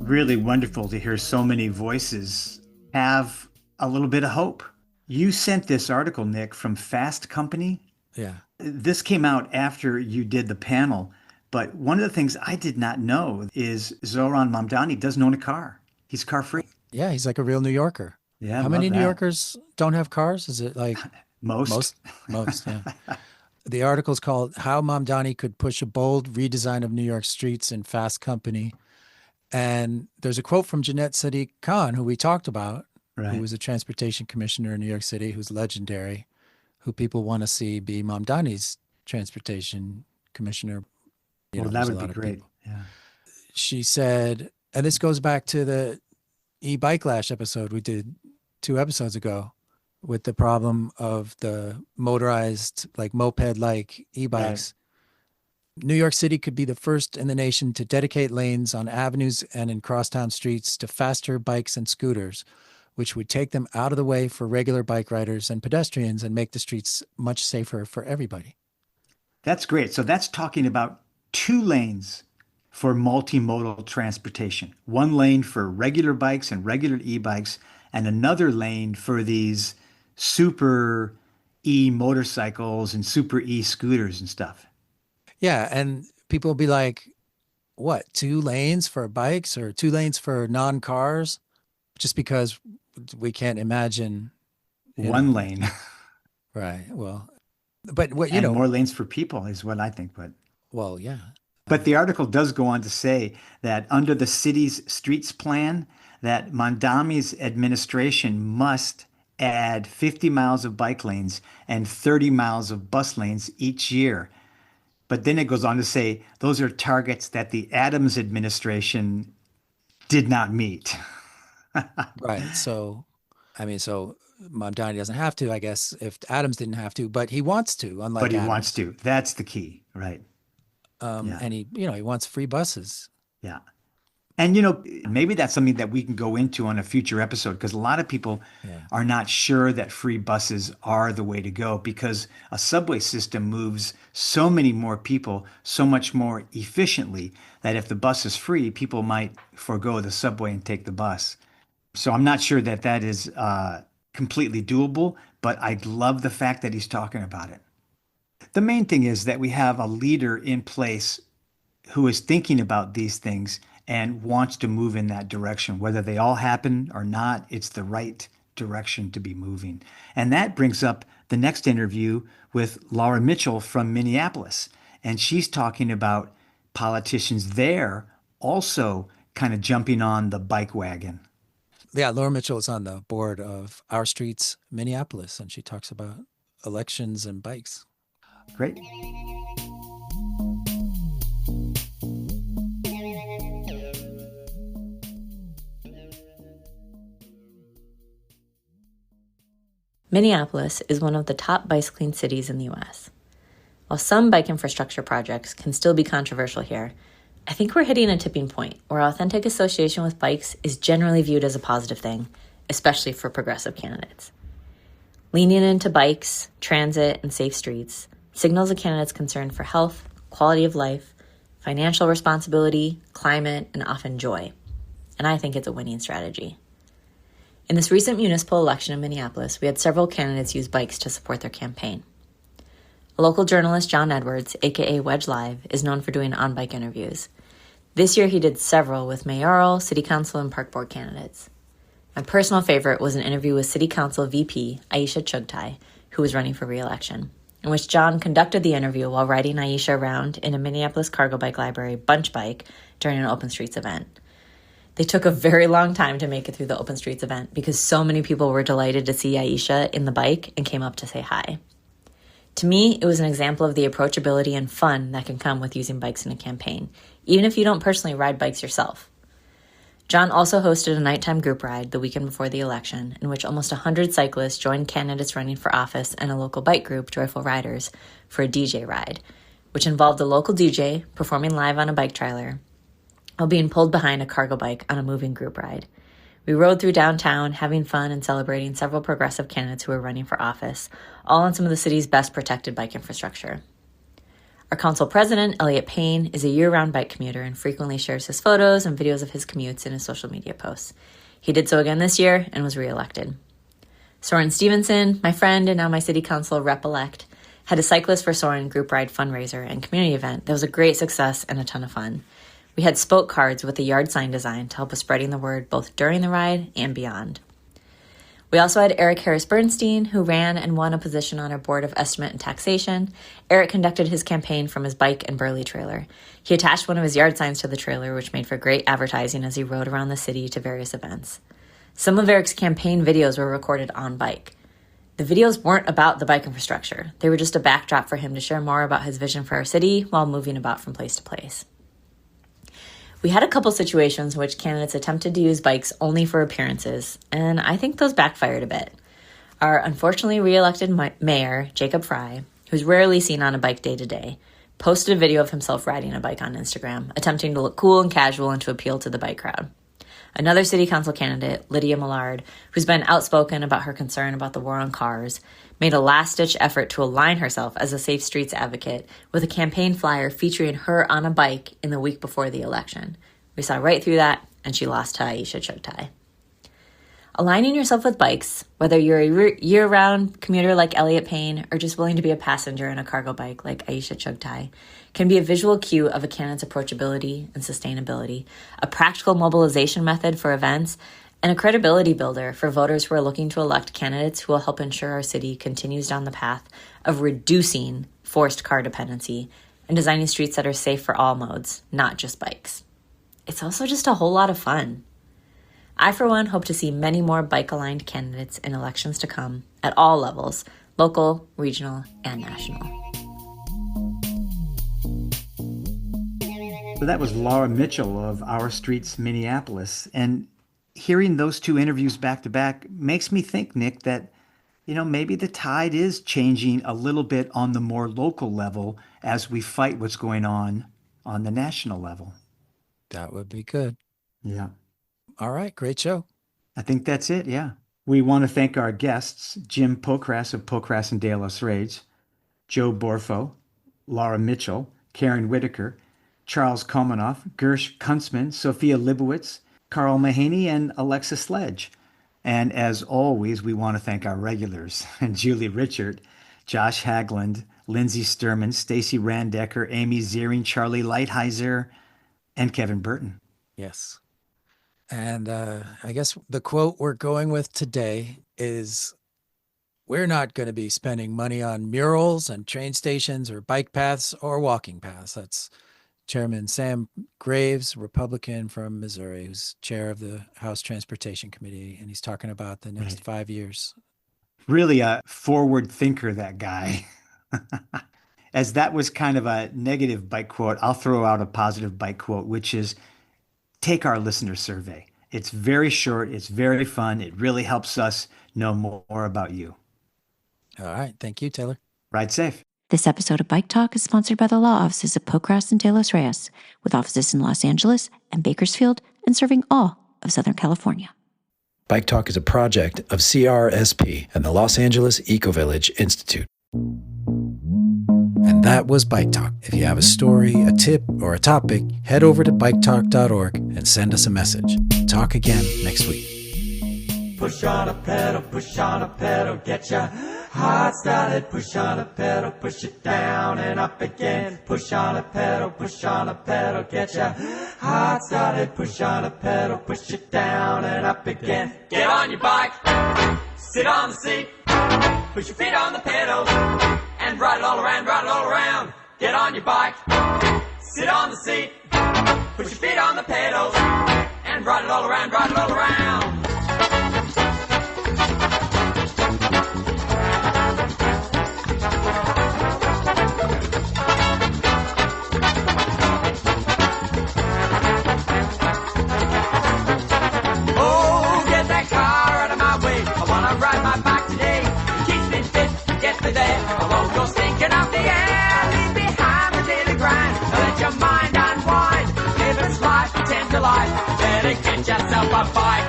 Really wonderful to hear so many voices have a little bit of hope. You sent this article, Nick, from Fast Company. Yeah. This came out after you did the panel. But one of the things I did not know is Zoran Mamdani doesn't own a car. He's car free. Yeah, he's like a real New Yorker. Yeah. How many New Yorkers don't have cars? Is it like Most, yeah. The article's called How Mamdani Could Push a Bold Redesign of New York Streets in Fast Company. And there's a quote from Jeanette Sadiq Khan, who we talked about, Right. who was a transportation commissioner in New York City, who's legendary, who people want to see be Mamdani's transportation commissioner. Well, that would be great. People. Yeah. She said, and this goes back to the e-bike lash episode we did 2 episodes ago with the problem of the motorized, like moped-like e-bikes. Right. New York City could be the first in the nation to dedicate lanes on avenues and in crosstown streets to faster bikes and scooters, which would take them out of the way for regular bike riders and pedestrians and make the streets much safer for everybody. That's great. So that's talking about 2 lanes for multimodal transportation. 1 lane for regular bikes and regular e-bikes, and another lane for these super e-motorcycles and super e-scooters and stuff. Yeah, and people will be like, what, 2 lanes for bikes or 2 lanes for non-cars? Just because we can't imagine 1 lane. Right. Well, but what, and more lanes for people is what I think. But well, yeah. But the article does go on to say that under the city's streets plan, that Mamdani's administration must add 50 miles of bike lanes and 30 miles of bus lanes each year. But then it goes on to say those are targets that the Adams administration did not meet. Right. So, I mean, so Mamdani doesn't have to, I guess, if Adams didn't have to, but he wants to, unlike But he Adams. wants to. That's the key, right? And he wants free buses. Yeah. And, maybe that's something that we can go into on a future episode, because a lot of people are not sure that free buses are the way to go, because a subway system moves so many more people so much more efficiently that if the bus is free, people might forego the subway and take the bus. So I'm not sure that that is completely doable, but I love the fact that he's talking about it. The main thing is that we have a leader in place who is thinking about these things and wants to move in that direction. Whether they all happen or not, it's the right direction to be moving. And that brings up the next interview with Laura Mitchell from Minneapolis. And she's talking about politicians there also kind of jumping on the bike wagon. Yeah, Laura Mitchell is on the board of Our Streets Minneapolis, and she talks about elections and bikes. Great. Minneapolis is one of the top bicycling cities in the U.S. While some bike infrastructure projects can still be controversial here, I think we're hitting a tipping point where authentic association with bikes is generally viewed as a positive thing, especially for progressive candidates. Leaning into bikes, transit, and safe streets signals a candidate's concern for health, quality of life, financial responsibility, climate, and often joy. And I think it's a winning strategy. In this recent municipal election in Minneapolis, we had several candidates use bikes to support their campaign. Local journalist John Edwards, aka Wedge Live, is known for doing on-bike interviews. This year he did several with mayoral, city council, and park board candidates. My personal favorite was an interview with City Council VP Aisha Chugtai, who was running for re-election, in which John conducted the interview while riding Aisha around in a Minneapolis cargo bike library bunch bike during an open streets event. They took a very long time to make it through the open streets event because so many people were delighted to see Aisha in the bike and came up to say hi. To me, it was an example of the approachability and fun that can come with using bikes in a campaign, even if you don't personally ride bikes yourself. John also hosted a nighttime group ride the weekend before the election, in which almost 100 cyclists joined candidates running for office and a local bike group, Joyful Riders, for a DJ ride, which involved a local DJ performing live on a bike trailer while being pulled behind a cargo bike on a moving group ride. We rode through downtown, having fun and celebrating several progressive candidates who were running for office, all on some of the city's best protected bike infrastructure. Our council president, Elliot Payne, is a year-round bike commuter and frequently shares his photos and videos of his commutes in his social media posts. He did so again this year and was reelected. Soren Stevenson, my friend and now my city council rep-elect, had a Cyclist for Soren group ride fundraiser and community event that was a great success and a ton of fun. We had spoke cards with a yard sign design to help with spreading the word both during the ride and beyond. We also had Eric Harris Bernstein, who ran and won a position on our Board of Estimate and Taxation. Eric conducted his campaign from his bike and Burley trailer. He attached one of his yard signs to the trailer, which made for great advertising as he rode around the city to various events. Some of Eric's campaign videos were recorded on bike. The videos weren't about the bike infrastructure. They were just a backdrop for him to share more about his vision for our city while moving about from place to place. We had a couple situations in which candidates attempted to use bikes only for appearances, and I think those backfired a bit. Our unfortunately re-elected mayor, Jacob Fry, who's rarely seen on a bike day to day, posted a video of himself riding a bike on Instagram, attempting to look cool and casual and to appeal to the bike crowd. Another city council candidate, Lydia Millard, who's been outspoken about her concern about the war on cars, made a last-ditch effort to align herself as a safe streets advocate with a campaign flyer featuring her on a bike in the week before the election. We saw right through that, and she lost to Aisha Chugtai. Aligning yourself with bikes, whether you're a year-round commuter like Elliot Payne or just willing to be a passenger in a cargo bike like Aisha Chugtai, can be a visual cue of a candidate's approachability and sustainability, a practical mobilization method for events, and a credibility builder for voters who are looking to elect candidates who will help ensure our city continues down the path of reducing forced car dependency and designing streets that are safe for all modes, not just bikes. It's also just a whole lot of fun. I, for one, hope to see many more bike-aligned candidates in elections to come at all levels, local, regional, and national. So that was Laura Mitchell of Our Streets Minneapolis. And hearing those two interviews back to back makes me think, Nick, that, maybe the tide is changing a little bit on the more local level as we fight what's going on the national level. That would be good. Yeah. All right. Great show. I think that's it. Yeah. We want to thank our guests, Jim Pocrass of Pocrass and De Los Muertos, Joe Borfo, Laura Mitchell, Caron Whitaker, Charles Komanoff, Gersh Kuntzman, Sophia Lebowitz, Carl Mahaney, and Alexa Sledge. And as always, we want to thank our regulars, Julie Richard, Josh Hagland, Lindsay Sturman, Stacy Randecker, Amy Ziering, Charlie Lighthizer, and Kevin Burton. Yes. And I guess the quote we're going with today is, we're not going to be spending money on murals and train stations or bike paths or walking paths. That's Chairman Sam Graves, Republican from Missouri, who's chair of the House Transportation Committee. And he's talking about the next 5 years. Really a forward thinker, that guy. As that was kind of a negative bike quote, I'll throw out a positive bike quote, which is, take our listener survey. It's very short. It's very fun. It really helps us know more about you. All right. Thank you, Taylor. Ride safe. This episode of Bike Talk is sponsored by the law offices of Pocrass and De Los Reyes, with offices in Los Angeles and Bakersfield and serving all of Southern California. Bike Talk is a project of CRSP and the Los Angeles Eco-Village Institute. And that was Bike Talk. If you have a story, a tip, or a topic, head over to biketalk.org and send us a message. Talk again next week. Push on a pedal, get your heart started. Push on a pedal, push it down and up again. Push on a pedal, get your heart started. Push on a pedal, push it down and up again. Get on your bike, sit on the seat, push your feet on the pedal, and ride it all around, ride it all around. Get on your bike, sit on the seat, push your feet on the pedals, and ride it all around, ride it all around. Oh, get that car out of my way. I wanna ride my bike today. It keeps me fit, gets me there. I won't go stinking up the air. Leave behind the daily grind. Let your mind unwind. Live its life, pretend to life. Better get yourself a bike.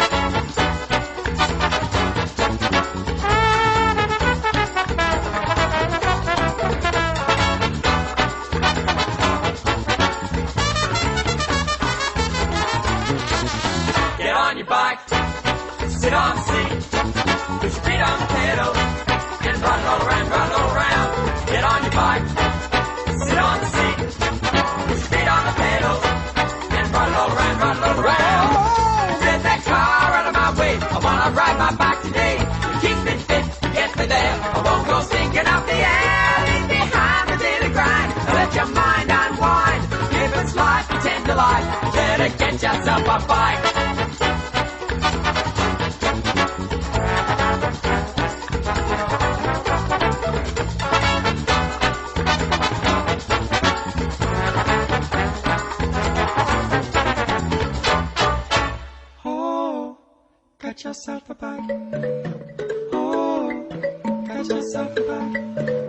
Get on your bike, sit on the seat, put your feet on the pedal, and ride it all around, ride it all around. Get on your bike, sit on the seat, put your feet on the pedal, and ride it all around, ride it all around. Oh, get that car out of my way. I wanna ride my bike today. It keeps me fit, gets me there. I won't go stinking up the air. Leave behind the daily grind. Let your mind unwind. Live its life, pretend to life. Better get yourself a bike. Oh, got yourself a bike. Oh, got yourself a bike.